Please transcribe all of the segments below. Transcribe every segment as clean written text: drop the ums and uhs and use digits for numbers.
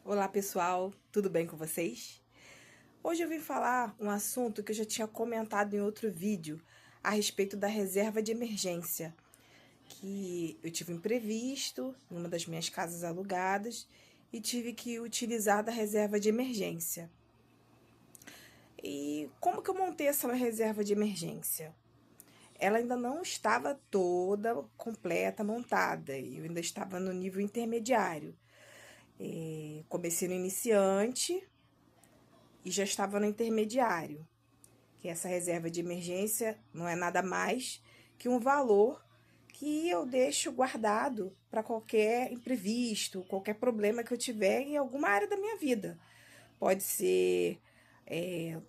Olá pessoal, tudo bem com vocês? Hoje eu vim falar um assunto que eu já tinha comentado em outro vídeo a respeito da reserva de emergência, que eu tive um imprevisto em uma das minhas casas alugadas e tive que utilizar da reserva de emergência. E como que eu montei essa reserva de emergência? Ela ainda não estava toda completa, montada, eu ainda estava no nível intermediário. Comecei no iniciante e já estava no intermediário, que essa reserva de emergência não é nada mais que um valor que eu deixo guardado para qualquer imprevisto, qualquer problema que eu tiver em alguma área da minha vida. Pode ser,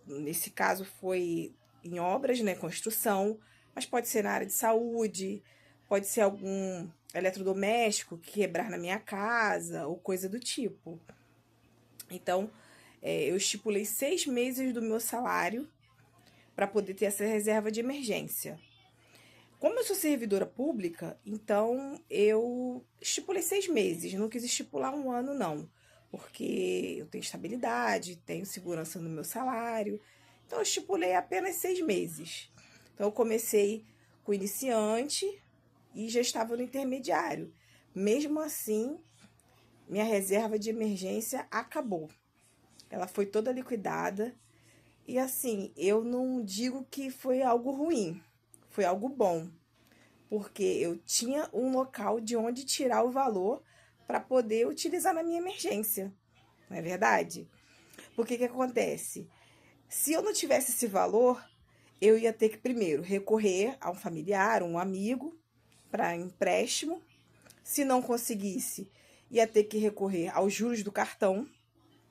nesse caso foi em obras, né, construção, mas pode ser na área de saúde, pode ser algum eletrodoméstico que quebrar na minha casa ou coisa do tipo. Então, eu estipulei 6 meses do meu salário para poder ter essa reserva de emergência. Como eu sou servidora pública, então eu estipulei 6 meses, não quis estipular um ano, não, porque eu tenho estabilidade, tenho segurança no meu salário, então eu estipulei apenas 6 meses. Então eu comecei com o iniciante e já estava no intermediário. Mesmo assim, minha reserva de emergência acabou. Ela foi toda liquidada. E assim, eu não digo que foi algo ruim, foi algo bom, porque eu tinha um local de onde tirar o valor para poder utilizar na minha emergência, não é verdade? Porque que acontece? Se eu não tivesse esse valor, eu ia ter que primeiro recorrer a um familiar, um amigo, para empréstimo. Se não conseguisse, ia ter que recorrer aos juros do cartão,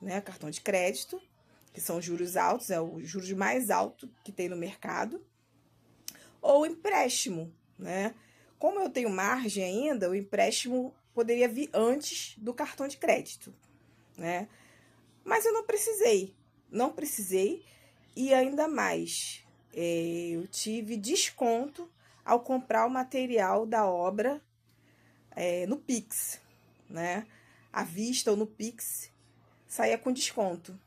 né, cartão de crédito, que são juros altos, é o juros mais alto que tem no mercado, ou empréstimo, né? Como eu tenho margem ainda, o empréstimo poderia vir antes do cartão de crédito, né? Mas eu não precisei, e ainda mais, eu tive desconto ao comprar o material da obra no Pix, né? À vista ou no Pix, saía com desconto.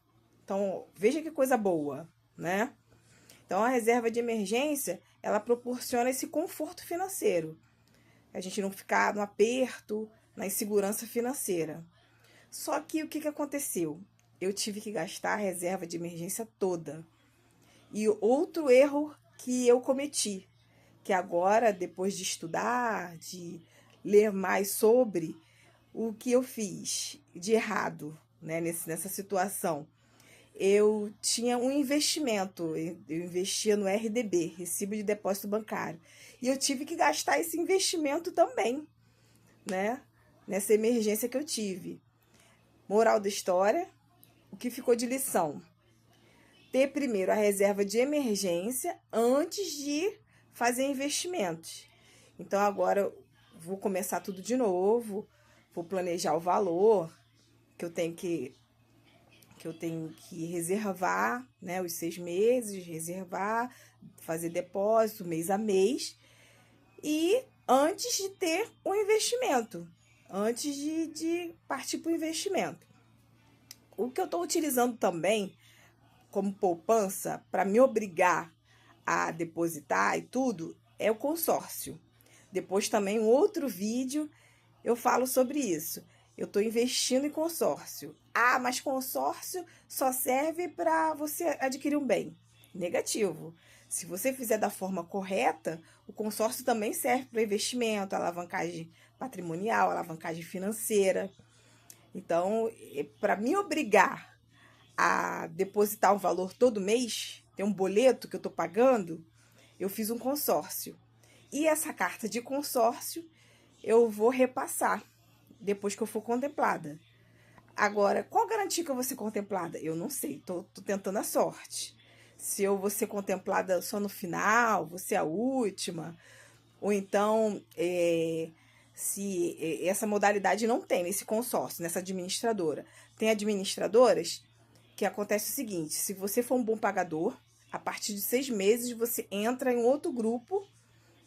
Então, veja que coisa boa, né? Então, a reserva de emergência, ela proporciona esse conforto financeiro. A gente não ficar no aperto, na insegurança financeira. Só que o que aconteceu? Eu tive que gastar a reserva de emergência toda. E outro erro que eu cometi, que agora, depois de estudar, de ler mais sobre o que eu fiz de errado, né, nessa situação, eu tinha um investimento, eu investia no RDB, Recibo de Depósito Bancário, e eu tive que gastar esse investimento também, né, nessa emergência que eu tive. Moral da história, o que ficou de lição? Ter primeiro a reserva de emergência antes de fazer investimentos. Então agora vou começar tudo de novo, vou planejar o valor que eu tenho que reservar, né, os 6 meses, reservar, fazer depósito mês a mês, e antes de ter o investimento, antes de partir para o investimento. O que eu estou utilizando também como poupança para me obrigar a depositar e tudo é o consórcio. Depois também um outro vídeo eu falo sobre isso. Eu estou investindo em consórcio. Ah, mas consórcio só serve para você adquirir um bem. Negativo. Se você fizer da forma correta, o consórcio também serve para investimento, alavancagem patrimonial, alavancagem financeira. Então, para me obrigar a depositar um valor todo mês, tem um boleto que eu estou pagando, eu fiz um consórcio. E essa carta de consórcio eu vou repassar depois que eu for contemplada. Agora, qual garantia que eu vou ser contemplada? Eu não sei, tô tentando a sorte. Se eu vou ser contemplada só no final, vou ser a última, ou então, se essa modalidade não tem nesse consórcio, nessa administradora. Tem administradoras que acontece o seguinte: se você for um bom pagador, a partir de 6 meses você entra em outro grupo,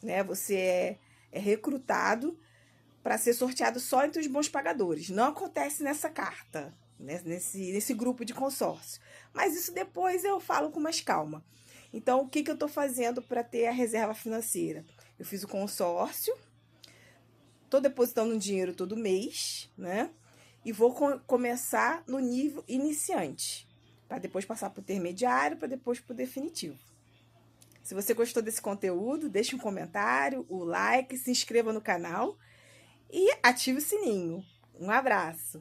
né? Você é recrutado para ser sorteado só entre os bons pagadores. Não acontece nessa carta, né, nesse grupo de consórcio. Mas isso depois eu falo com mais calma. Então, o que eu estou fazendo para ter a reserva financeira? Eu fiz o consórcio, estou depositando um dinheiro todo mês, né? E vou começar no nível iniciante, para depois passar para o intermediário, para depois para o definitivo. Se você gostou desse conteúdo, deixe um comentário, o like, se inscreva no canal e ative o sininho. Um abraço!